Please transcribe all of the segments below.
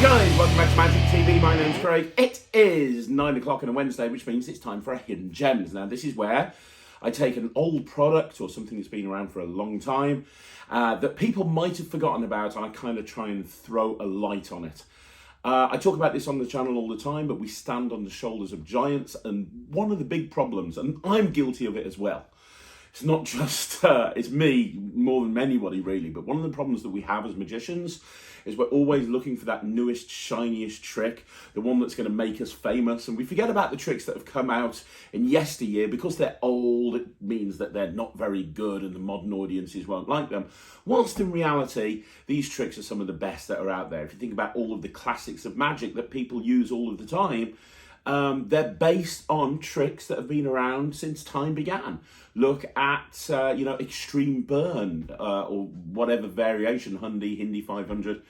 guys, welcome back to Magic TV. My name's Craig. It is 9 o'clock on a Wednesday, which means it's time for a Hidden Gems. Now, this is where I take an old product or something that's been around for a long time that people might have forgotten about, and I kind of try and throw a light on it. I talk about this on the channel all the time, but we stand on the shoulders of giants, and one of the big problems, and I'm guilty of it as well, it's not just, it's me more than anybody really, but one of the problems that we have as magicians is we're always looking for that newest, shiniest trick, the one that's going to make us famous, and we forget about the tricks that have come out in yesteryear. Because they're old, it means that they're not very good and the modern audiences won't like them, whilst in reality, these tricks are some of the best that are out there. If you think about all of the classics of magic that people use all of the time, they're based on tricks that have been around since time began. Look at, Extreme Burn or whatever variation, Hindi 500.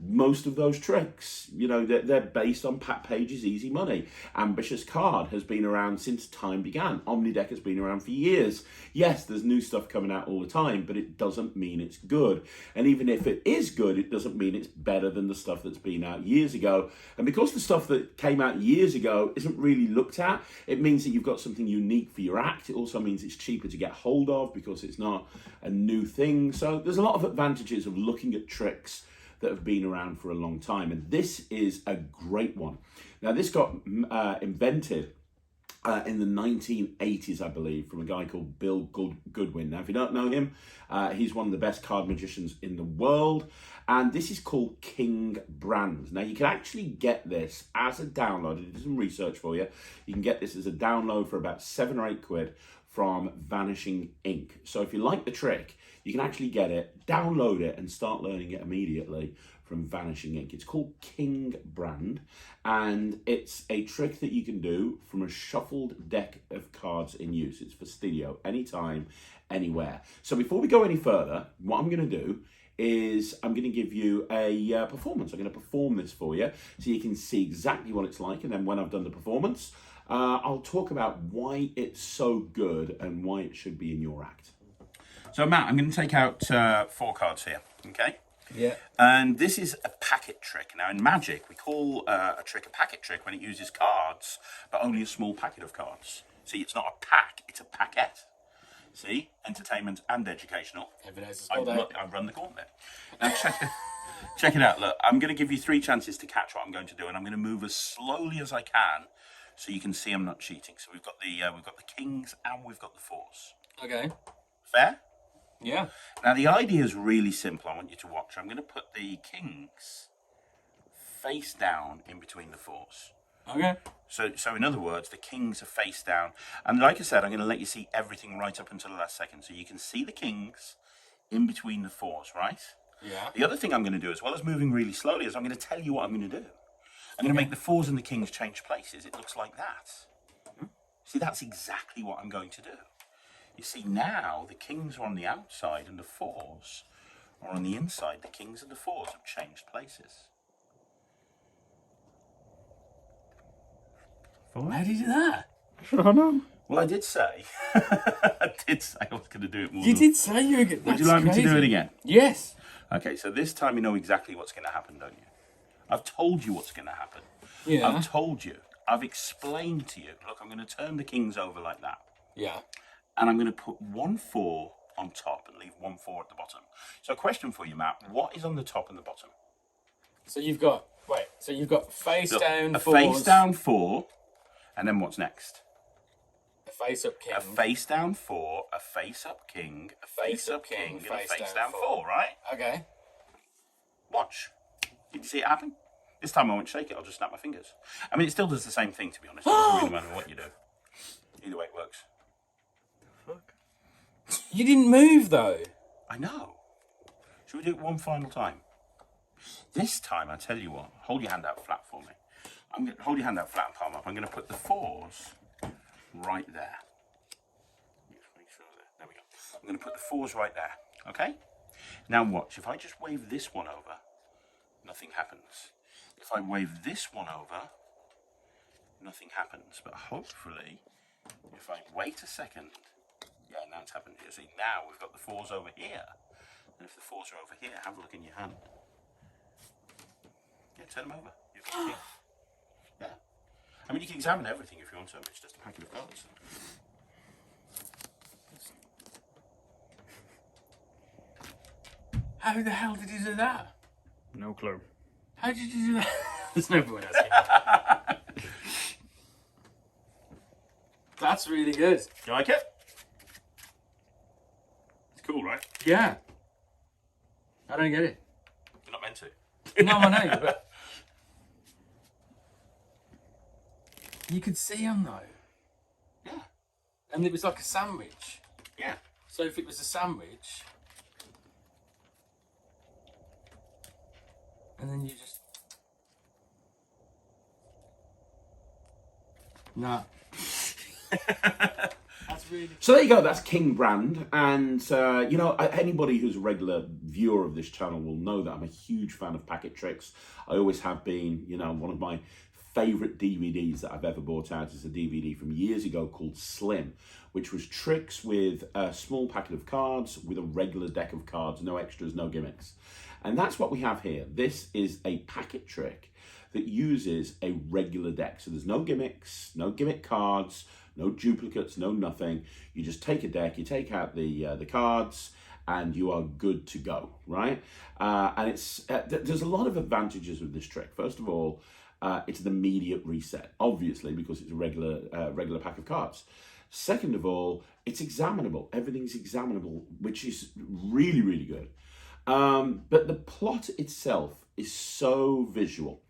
Most of those tricks, they're based on Pat Page's Easy Money. Ambitious Card has been around since time began. Omnideck has been around for years. Yes, there's new stuff coming out all the time, but it doesn't mean it's good. And even if it is good, it doesn't mean it's better than the stuff that's been out years ago. And because the stuff that came out years ago isn't really looked at, it means that you've got something unique for your act. It also means it's cheaper to get hold of because it's not a new thing. So there's a lot of advantages of looking at tricks that have been around for a long time, and this is a great one. Now, this got invented in the 1980s, I believe, from a guy called Bill Goodwin. Now, if you don't know him, he's one of the best card magicians in the world, and this is called King Brand. Now, you can actually get this as a download. I did some research for you. You can get this as a download for about £7 or £8 from Vanishing Ink. So if you like the trick, you can actually get it, download it, and start learning it immediately from Vanishing Ink. It's called King Brand, and it's a trick that you can do from a shuffled deck of cards in use. It's for studio, anytime, anywhere. So before we go any further, what I'm going to do is I'm going to give you a performance. I'm going to perform this for you so you can see exactly what it's like, and then when I've done the performance, I'll talk about why it's so good and why it should be in your act. So, Matt, I'm going to take out 4 cards here, okay? Yeah. And this is a packet trick. Now, in magic, we call a trick a packet trick when it uses cards, but only a small packet of cards. See, it's not a pack, it's a packet. See? Entertainment and educational. I run the gauntlet. Now, check it out. Look, I'm going to give you 3 chances to catch what I'm going to do, and I'm going to move as slowly as I can so you can see I'm not cheating. So we've got the kings and we've got the 4s. Okay. Fair? Yeah. Now, the idea is really simple. I want you to watch. I'm going to put the kings face down in between the 4s. Okay. So in other words, the kings are face down. And like I said, I'm going to let you see everything right up until the last second. So you can see the kings in between the 4s, right? Yeah. The other thing I'm going to do, as well as moving really slowly, is I'm going to tell you what I'm going to do. I'm going to make the 4s and the kings change places. It looks like that. See, that's exactly what I'm going to do. You see, now the kings are on the outside and the 4s are on the inside. The kings and the 4s have changed places. How did you do that? I don't know. Well, I did say, I was going to do it more. You did say you were going to. Would you like me to do it again? Yes. Okay, so this time you know exactly what's going to happen, don't you? I've told you what's going to happen. Yeah. I've told you. I've explained to you. Look, I'm going to turn the kings over like that. Yeah. And I'm going to put 1 4 on top and leave 1 4 at the bottom. So, a question for you, Matt. What is on the top and the bottom? So you've got face down 4s. A face down 4, and then what's next? A face up king. A face down 4, a face up king, a face up king, and a face down 4, right? Okay. Watch. Did you see it happen? This time I won't shake it, I'll just snap my fingers. I mean, it still does the same thing, to be honest. It doesn't really matter what you do. Either way it works. Fuck. You didn't move, though. I know. Should we do it one final time? This time, I tell you what, hold your hand out flat for me. I'm going to hold your hand out flat and palm up. I'm going to put the 4s right there. Just make sure there we go. I'm going to put the 4s right there, okay? Now watch, if I just wave this one over, nothing happens. If I wave this one over, nothing happens. But hopefully, if I wait a second, yeah, now it's happened here. See, now we've got the 4s over here. And if the 4s are over here, have a look in your hand. Yeah, turn them over. You've got the king. Yeah. I mean, you can examine everything if you want to. It's just a packet of cards. How the hell did you do that? No clue. How did you do that? There's no point asking. That's really good. You like it? It's cool, right? Yeah. I don't get it. You're not meant to. No, I know, but you could see them though. Yeah. And it was like a sandwich. Yeah. So if it was a sandwich, and then you just... Nah. That's really... So there you go, that's King brand, and you know, anybody who's a regular viewer of this channel will know that I'm a huge fan of packet tricks. I always have been. You know, one of my favourite DVDs that I've ever bought out is a DVD from years ago called Slim, which was tricks with a small packet of cards with a regular deck of cards, no extras, no gimmicks. And that's what we have here. This is a packet trick that uses a regular deck. So there's no gimmicks, no gimmick cards, no duplicates, no nothing. You just take a deck, you take out the cards, and you are good to go, right? And it's there's a lot of advantages with this trick. First of all, it's an immediate reset, obviously, because it's a regular pack of cards. Second of all, it's examinable. Everything's examinable, which is really, really good. But the plot itself is so visual.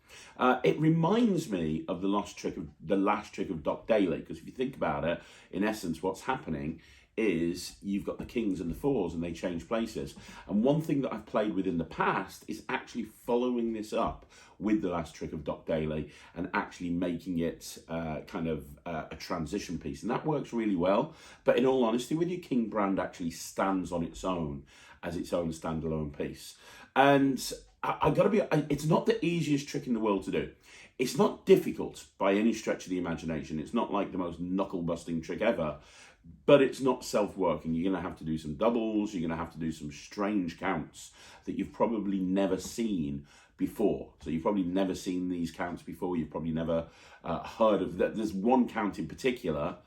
It reminds me of the last trick of Doc Daly, because if you think about it, in essence, what's happening is you've got the kings and the fours and they change places. And one thing that I've played with in the past is actually following this up with the last trick of Doc Daly and actually making it kind of a transition piece. And that works really well. But in all honesty with you, King brand actually stands on its own as its own standalone piece. And I gotta be, it's not the easiest trick in the world to do. It's not difficult by any stretch of the imagination. It's not like the most knuckle-busting trick ever, but it's not self-working. You're gonna have to do some doubles, you're gonna have to do some strange counts that you've probably never seen before. So you've probably never seen these counts before, you've probably never heard of that. There's one count in particular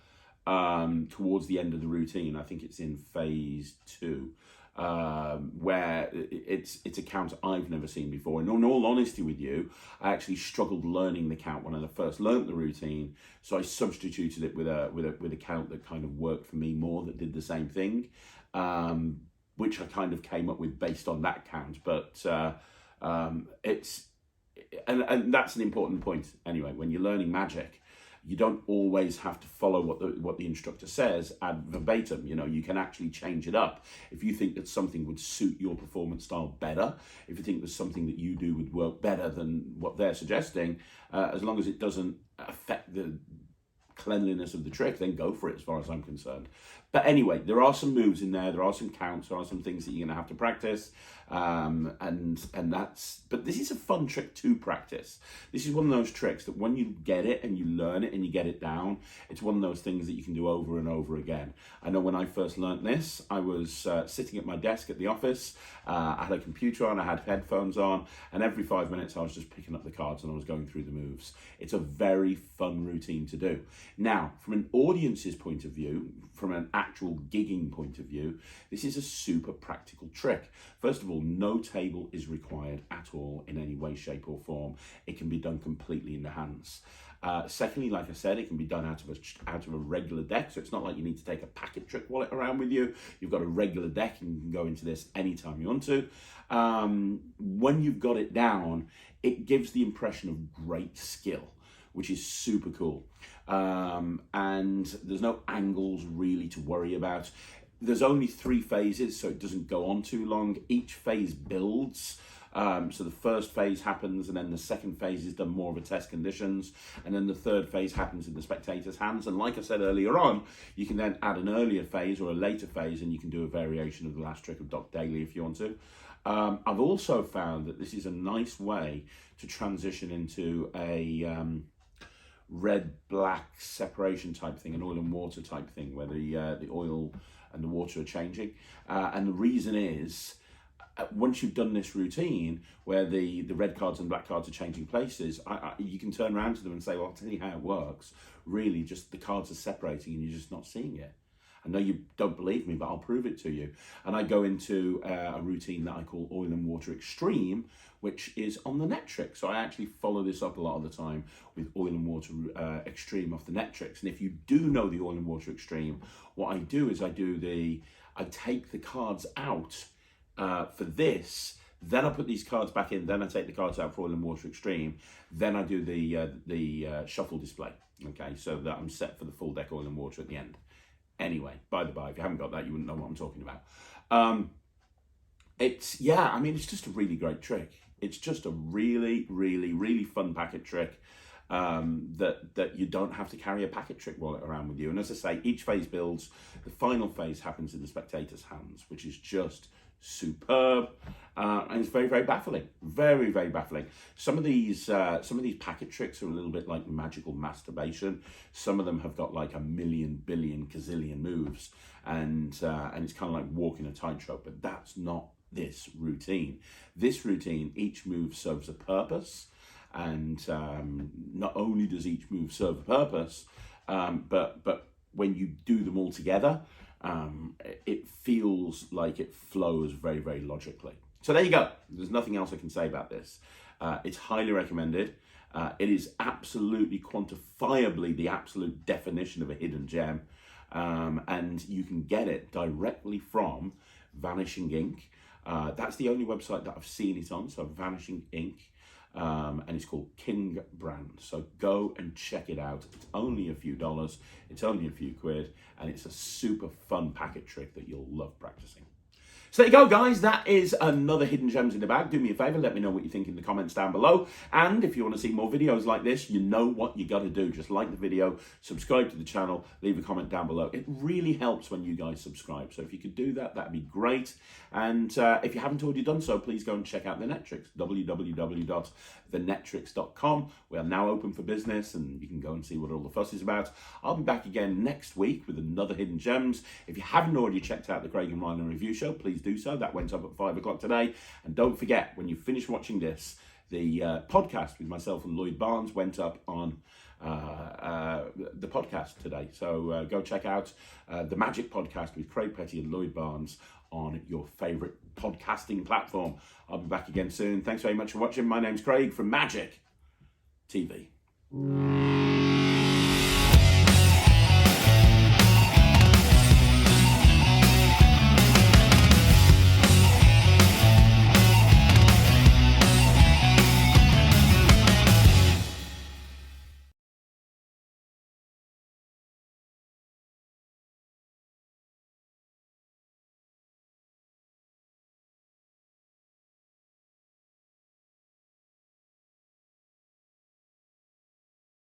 towards the end of the routine, I think it's in phase 2, where it's a count I've never seen before. And in all honesty with you, I actually struggled learning the count when I first learnt the routine, so I substituted it with a count that kind of worked for me more, that did the same thing, which I kind of came up with based on that count. But it's and that's an important point anyway. When you're learning magic, you don't always have to follow what the instructor says ad verbatim. You know, you can actually change it up. If you think that something would suit your performance style better, if you think there's something that you do would work better than what they're suggesting, as long as it doesn't affect the cleanliness of the trick, then go for it as far as I'm concerned. But anyway, there are some moves in there, there are some counts, there are some things that you're going to have to practice, and that's, but this is a fun trick to practice. This is one of those tricks that when you get it and you learn it and you get it down, it's one of those things that you can do over and over again. I know when I first learnt this, I was sitting at my desk at the office, I had a computer on, I had headphones on, and every 5 minutes I was just picking up the cards and I was going through the moves. It's a very fun routine to do. Now, from an audience's point of view, from an actual gigging point of view, this is a super practical trick. First of all, no table is required at all in any way, shape or form. It can be done completely in the hands. Secondly, like I said, it can be done out of a regular deck, so it's not like you need to take a packet trick wallet around with you. You've got a regular deck and you can go into this anytime you want to. When you've got it down, it gives the impression of great skill, which is super cool. And there's no angles really to worry about. There's only 3 phases, so it doesn't go on too long. Each phase builds. So the first phase happens, and then the second phase is done more of a test conditions, and then the third phase happens in the spectator's hands. And like I said earlier on, you can then add an earlier phase or a later phase, and you can do a variation of the last trick of Doc Daly if you want to. I've also found that this is a nice way to transition into a red-black separation type thing, an oil and water type thing, where the oil and the water are changing. And the reason is, once you've done this routine where the red cards and black cards are changing places, you can turn around to them and say, well, I'll tell you how it works. Really, just the cards are separating and you're just not seeing it. I know you don't believe me, but I'll prove it to you. And I go into a routine that I call Oil and Water Extreme, which is on the Netrix. So I actually follow this up a lot of the time with Oil and Water Extreme off the Netrix. And if you do know the Oil and Water Extreme, what I do is I take the cards out for this, then I put these cards back in, then I take the cards out for Oil and Water Extreme, then I do the shuffle display, okay, so that I'm set for the full deck Oil and Water at the end. Anyway, by the by, if you haven't got that, you wouldn't know what I'm talking about. It's just a really great trick. It's just a really, really, really fun packet trick that you don't have to carry a packet trick wallet around with you. And as I say, each phase builds. The final phase happens in the spectator's hands, which is just superb, and it's very, very baffling. Very, very baffling. Some of these packet tricks are a little bit like magical masturbation. Some of them have got like a million, billion, gazillion moves, and it's kind of like walking a tightrope. But that's not this routine. This routine, each move serves a purpose, and not only does each move serve a purpose, but when you do them all together, it feels like it flows very, very logically. So there you go. There's nothing else I can say about this. It's highly recommended. It is absolutely quantifiably the absolute definition of a hidden gem. And you can get it directly from Vanishing Ink. That's the only website that I've seen it on, so Vanishing Ink. And it's called King Brand. So go and check it out. It's only a few dollars, it's only a few quid, and it's a super fun packet trick that you'll love practicing. So there you go, guys. That is another Hidden Gems in the Bag. Do me a favor, let me know what you think in the comments down below. And if you want to see more videos like this, you know what you got to do. Just like the video, subscribe to the channel, leave a comment down below. It really helps when you guys subscribe. So if you could do that, that'd be great. And if you haven't already done so, please go and check out the Netrix, www.thenetrix.com. We are now open for business, and you can go and see what all the fuss is about. I'll be back again next week with another Hidden Gems. If you haven't already checked out the Craig and Ryan Review Show, please do so. That went up at 5 o'clock today. And don't forget, when you finish watching this, the podcast with myself and Lloyd Barnes went up on the podcast today. So go check out the Magic Podcast with Craig Petty and Lloyd Barnes on your favourite podcasting platform. I'll be back again soon. Thanks very much for watching. My name's Craig from Magic TV.